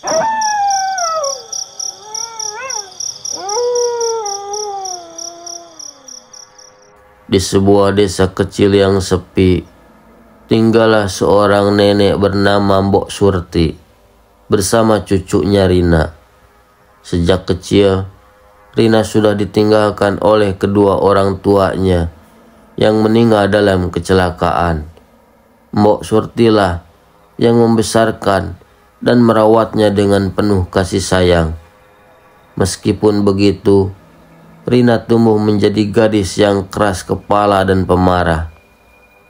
Di sebuah desa kecil yang sepi, tinggallah seorang nenek bernama Mbok Surti bersama cucunya Rina. Sejak kecil, Rina sudah ditinggalkan oleh kedua orang tuanya yang meninggal dalam kecelakaan. Mbok Surtilah yang membesarkan dan merawatnya dengan penuh kasih sayang. Meskipun begitu, Rina tumbuh menjadi gadis yang keras kepala dan pemarah.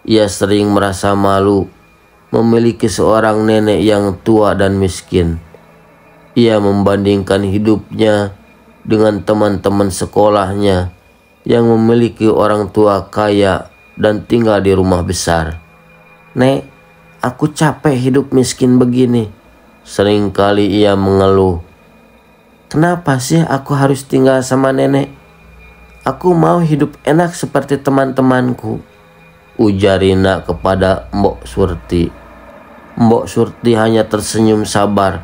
Ia sering merasa malu memiliki seorang nenek yang tua dan miskin. Ia membandingkan hidupnya dengan teman-teman sekolahnya yang memiliki orang tua kaya dan tinggal di rumah besar. "Nek, aku capek hidup miskin begini," seringkali ia mengeluh. "Kenapa sih aku harus tinggal sama nenek? Aku mau hidup enak seperti teman-temanku," ujar Rina kepada Mbok Surti. Mbok Surti hanya tersenyum sabar,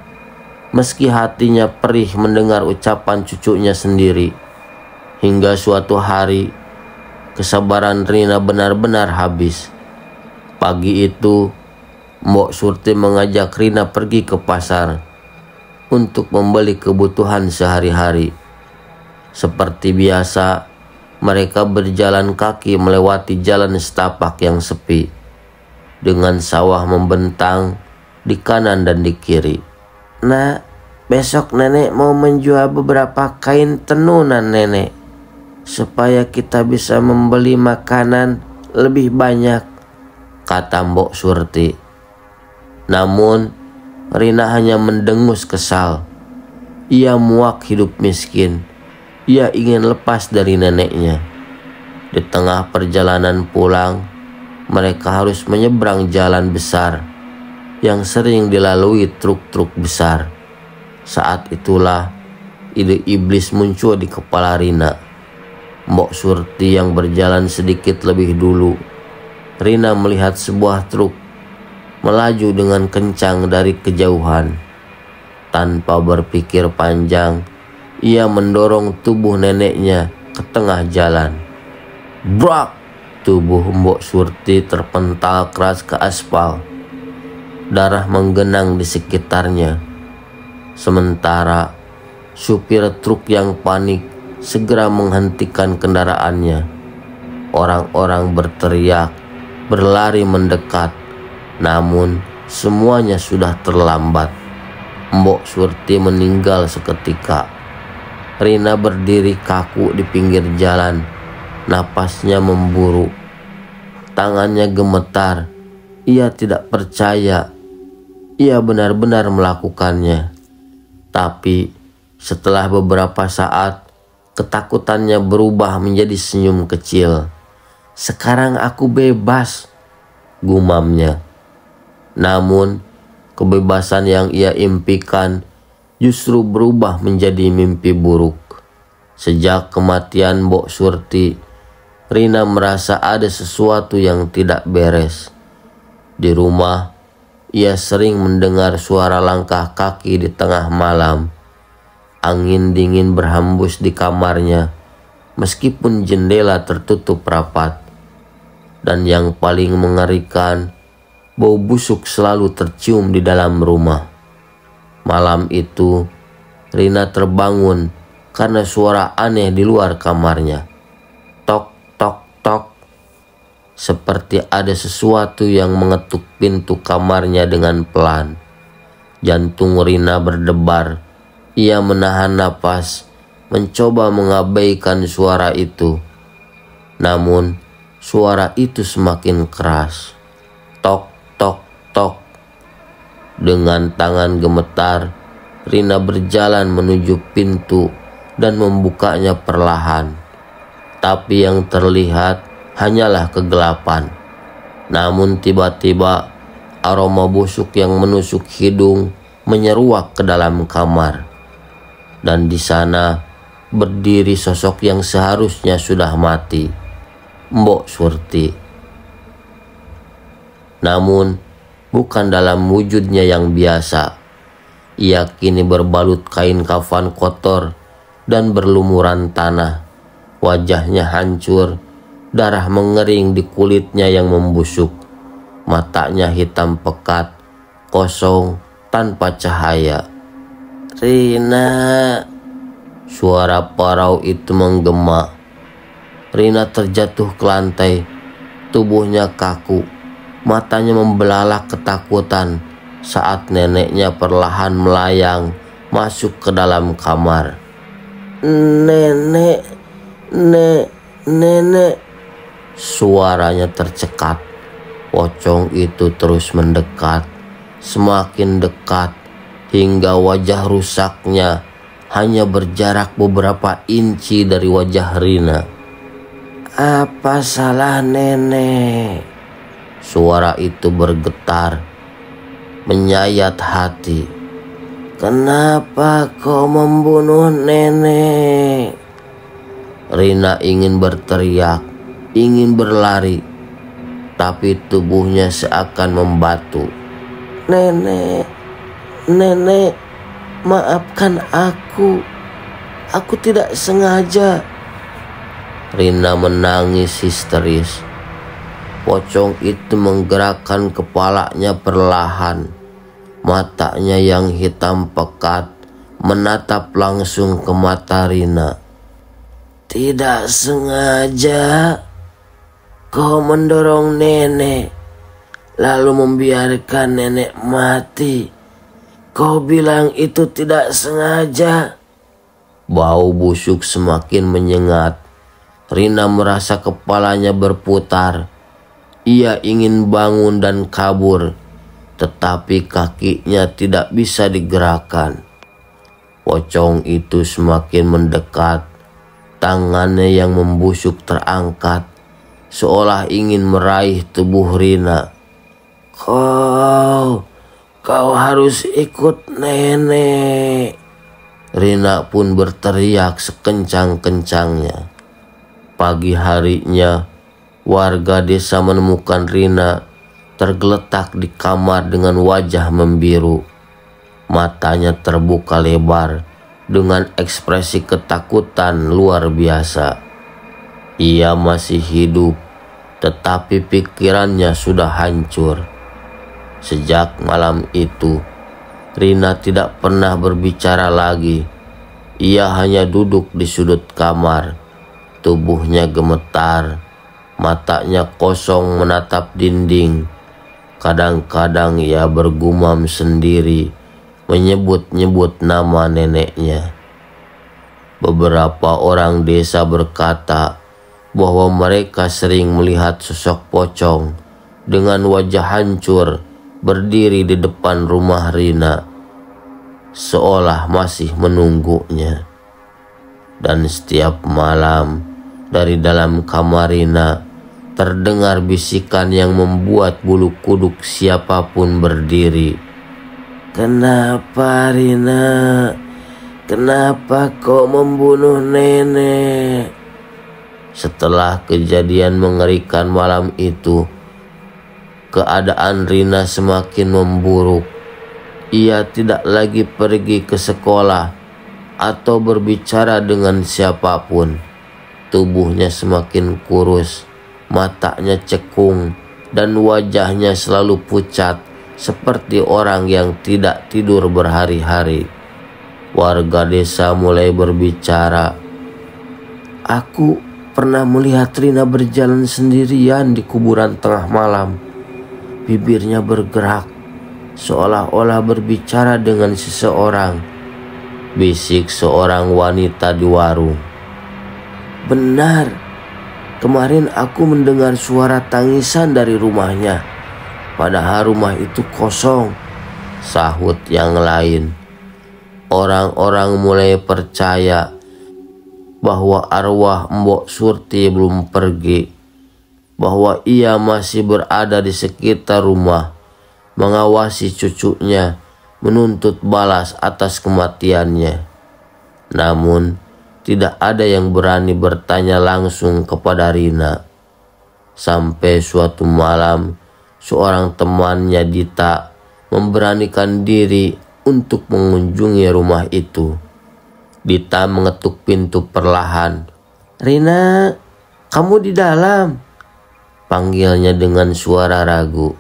meski hatinya perih mendengar ucapan cucunya sendiri. Hingga suatu hari, kesabaran Rina benar-benar habis. Pagi itu, Mbok Surti mengajak Rina pergi ke pasar untuk membeli kebutuhan sehari-hari. Seperti biasa, mereka berjalan kaki melewati jalan setapak yang sepi, dengan sawah membentang di kanan dan di kiri. "Nah, besok nenek mau menjual beberapa kain tenunan nenek, supaya kita bisa membeli makanan lebih banyak," kata Mbok Surti. Namun, Rina hanya mendengus kesal. Ia muak hidup miskin. Ia ingin lepas dari neneknya. Di tengah perjalanan pulang, mereka harus menyeberang jalan besar yang sering dilalui truk-truk besar. Saat itulah ide iblis muncul di kepala Rina. Mbok Surti yang berjalan sedikit lebih dulu. Rina melihat sebuah truk melaju dengan kencang dari kejauhan. Tanpa berpikir panjang, ia mendorong tubuh neneknya ke tengah jalan. Brak! Tubuh Mbok Surti terpental keras ke aspal. Darah menggenang di sekitarnya. Sementara supir truk yang panik segera menghentikan kendaraannya. Orang-orang berteriak, berlari mendekat. Namun semuanya sudah terlambat. Mbok Surti meninggal seketika. Rina berdiri kaku di pinggir jalan. Napasnya memburu. Tangannya gemetar. Ia tidak percaya ia benar-benar melakukannya. Tapi setelah beberapa saat, ketakutannya berubah menjadi senyum kecil. "Sekarang aku bebas," gumamnya. Namun, kebebasan yang ia impikan justru berubah menjadi mimpi buruk. Sejak kematian Mbok Surti, Rina merasa ada sesuatu yang tidak beres. Di rumah, ia sering mendengar suara langkah kaki di tengah malam. Angin dingin berhembus di kamarnya, meskipun jendela tertutup rapat. Dan yang paling mengerikan, bau busuk selalu tercium di dalam rumah. Malam itu, Rina terbangun karena suara aneh di luar kamarnya. Tok, tok, tok. Seperti ada sesuatu yang mengetuk pintu kamarnya dengan pelan. Jantung Rina berdebar. Ia menahan napas, mencoba mengabaikan suara itu. Namun, suara itu semakin keras. Tok, tok, tok. Dengan tangan gemetar, Rina berjalan menuju pintu dan membukanya perlahan. Tapi yang terlihat hanyalah kegelapan. Namun tiba-tiba aroma busuk yang menusuk hidung menyeruak ke dalam kamar. Dan di sana berdiri sosok yang seharusnya sudah mati, Mbok Surti. Namun bukan dalam wujudnya yang biasa. Ia kini berbalut kain kafan kotor dan berlumuran tanah. Wajahnya hancur, darah mengering di kulitnya yang membusuk. Matanya hitam pekat, kosong, tanpa cahaya. "Rina!" Suara parau itu menggema. Rina terjatuh ke lantai, tubuhnya kaku, matanya membelalak ketakutan saat neneknya perlahan melayang masuk ke dalam kamar. "Nenek, nenek." Suaranya tercekat. Pocong itu terus mendekat, semakin dekat, hingga wajah rusaknya hanya berjarak beberapa inci dari wajah Rina. "Apa salah nenek?" Suara itu bergetar, menyayat hati. "Kenapa kau membunuh nenek?" Rina ingin berteriak, ingin berlari, tapi tubuhnya seakan membatu. "Nenek, nenek, maafkan aku. Aku tidak sengaja." Rina menangis histeris. Pocong itu menggerakkan kepalanya perlahan. Matanya yang hitam pekat menatap langsung ke mata Rina. "Tidak sengaja kau mendorong nenek, lalu membiarkan nenek mati. Kau bilang itu tidak sengaja." Bau busuk semakin menyengat. Rina merasa kepalanya berputar. Ia ingin bangun dan kabur, tetapi kakinya tidak bisa digerakkan. Pocong itu semakin mendekat. Tangannya yang membusuk terangkat, seolah ingin meraih tubuh Rina. Kau harus ikut nenek." Rina pun berteriak sekencang-kencangnya. Pagi harinya, warga desa menemukan Rina tergeletak di kamar dengan wajah membiru. Matanya terbuka lebar dengan ekspresi ketakutan luar biasa. Ia masih hidup, tetapi pikirannya sudah hancur. Sejak malam itu, Rina tidak pernah berbicara lagi. Ia hanya duduk di sudut kamar. Tubuhnya gemetar, matanya kosong menatap dinding. Kadang-kadang ia bergumam sendiri, menyebut-nyebut nama neneknya. Beberapa orang desa berkata bahwa mereka sering melihat sosok pocong dengan wajah hancur berdiri di depan rumah Rina, seolah masih menunggunya. Dan setiap malam, dari dalam kamar Rina terdengar bisikan yang membuat bulu kuduk siapapun berdiri. "Kenapa Rina? Kenapa kau membunuh nenek?" Setelah kejadian mengerikan malam itu, keadaan Rina semakin memburuk. Ia tidak lagi pergi ke sekolah atau berbicara dengan siapapun. Tubuhnya semakin kurus, matanya cekung, dan wajahnya selalu pucat seperti orang yang tidak tidur berhari-hari. Warga desa mulai berbicara. "Aku pernah melihat Rina berjalan sendirian di kuburan tengah malam. Bibirnya bergerak, seolah-olah berbicara dengan seseorang," bisik seorang wanita di warung. "Benar, kemarin aku mendengar suara tangisan dari rumahnya, padahal rumah itu kosong," sahut yang lain. Orang-orang mulai percaya bahwa arwah Mbok Surti belum pergi, bahwa ia masih berada di sekitar rumah, mengawasi cucunya, menuntut balas atas kematiannya. Namun, tidak ada yang berani bertanya langsung kepada Rina. Sampai suatu malam, seorang temannya, Dita, memberanikan diri untuk mengunjungi rumah itu. Dita mengetuk pintu perlahan. "Rina, kamu di dalam?" panggilnya dengan suara ragu.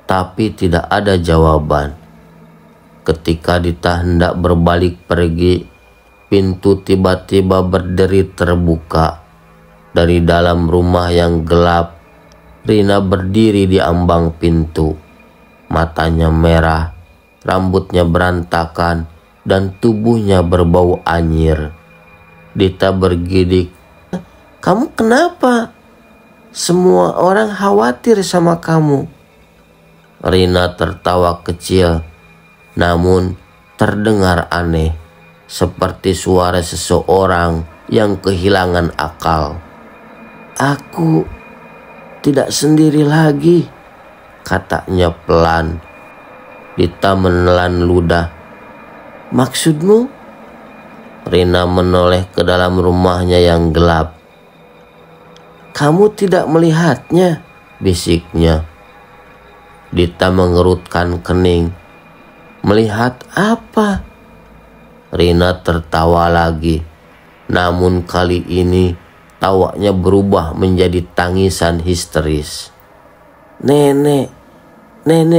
Tapi tidak ada jawaban. Ketika Dita hendak berbalik pergi, pintu tiba-tiba berderi terbuka. Dari dalam rumah yang gelap, Rina berdiri di ambang pintu. Matanya merah, rambutnya berantakan, dan tubuhnya berbau anyir. Dita bergidik. "Kamu kenapa? Semua orang khawatir sama kamu." Rina tertawa kecil, namun terdengar aneh, seperti suara seseorang yang kehilangan akal. "Aku tidak sendiri lagi," katanya pelan. Dita menelan ludah. "Maksudmu?" Rina menoleh ke dalam rumahnya yang gelap. "Kamu tidak melihatnya?" bisiknya. Dita mengerutkan kening. "Melihat apa?" Rina tertawa lagi, namun kali ini tawanya berubah menjadi tangisan histeris. Nenek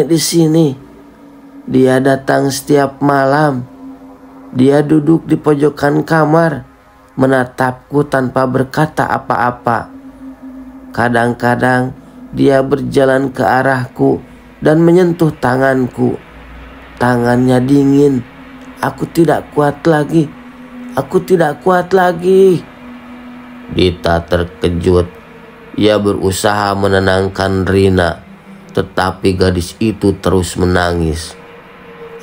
di sini. Dia datang setiap malam. Dia duduk di pojokan kamar, menatapku tanpa berkata apa-apa. Kadang-kadang dia berjalan ke arahku dan menyentuh tanganku. Tangannya dingin. Aku tidak kuat lagi. Dita terkejut. Ia berusaha menenangkan Rina, tetapi gadis itu terus menangis.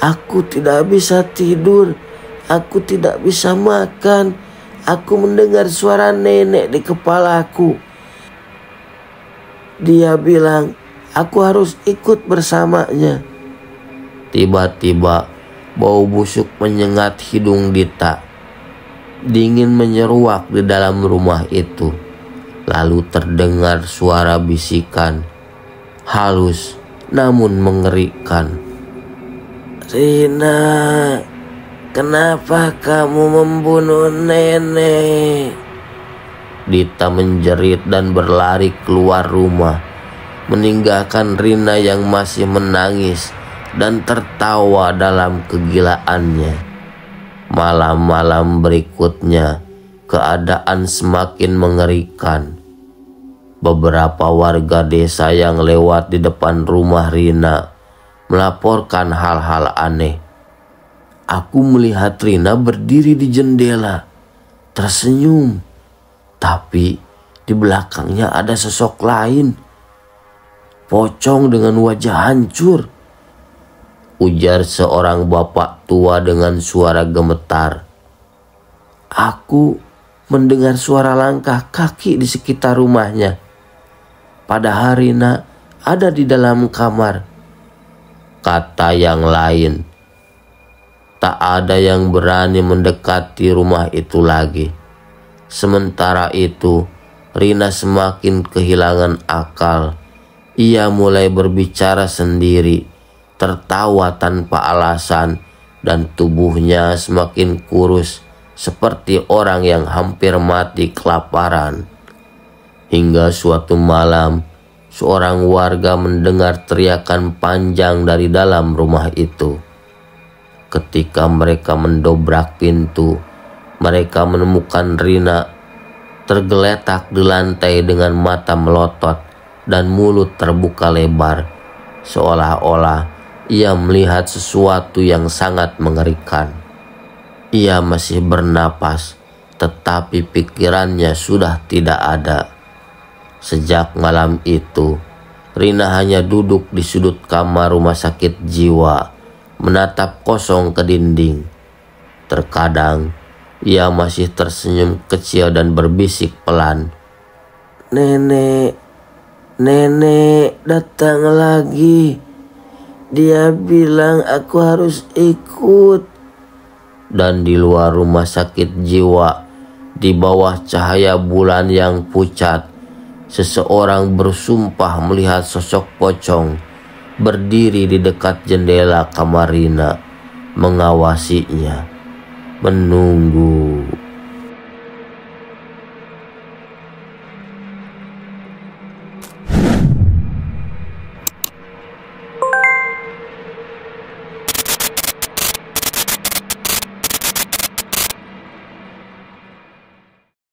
"Aku tidak bisa tidur. Aku tidak bisa makan. Aku mendengar suara nenek di kepalaku. Dia bilang aku harus ikut bersamanya." Tiba-tiba bau busuk menyengat hidung Dita. Dingin menyeruak di dalam rumah itu. Lalu terdengar suara bisikan, halus namun mengerikan. "Rina, kenapa kamu membunuh nenek?" Dita menjerit dan berlari keluar rumah, meninggalkan Rina yang masih menangis dan tertawa dalam kegilaannya. Malam-malam berikutnya, keadaan semakin mengerikan. Beberapa warga desa yang lewat di depan rumah Rina melaporkan hal-hal aneh. "Aku melihat Rina berdiri di jendela, tersenyum, tapi di belakangnya ada sosok lain, pocong dengan wajah hancur," ujar seorang bapak tua dengan suara gemetar. "Aku mendengar suara langkah kaki di sekitar rumahnya. Padahal Rina ada di dalam kamar," kata yang lain. Tak ada yang berani mendekati rumah itu lagi. Sementara itu, Rina semakin kehilangan akal. Ia mulai berbicara sendiri, tertawa tanpa alasan, dan tubuhnya semakin kurus seperti orang yang hampir mati kelaparan. Hingga suatu malam, seorang warga mendengar teriakan panjang dari dalam rumah itu. Ketika mereka mendobrak pintu, mereka menemukan Rina tergeletak di lantai dengan mata melotot dan mulut terbuka lebar, seolah-olah ia melihat sesuatu yang sangat mengerikan. Ia masih bernapas, tetapi pikirannya sudah tidak ada. Sejak malam itu, Rina hanya duduk di sudut kamar rumah sakit jiwa, menatap kosong ke dinding. Terkadang, ia masih tersenyum kecil dan berbisik pelan. Nenek datang lagi. Dia bilang aku harus ikut." Dan di luar rumah sakit jiwa, di bawah cahaya bulan yang pucat, seseorang bersumpah melihat sosok pocong berdiri di dekat jendela kamar Rina. mengawasinya, menunggu.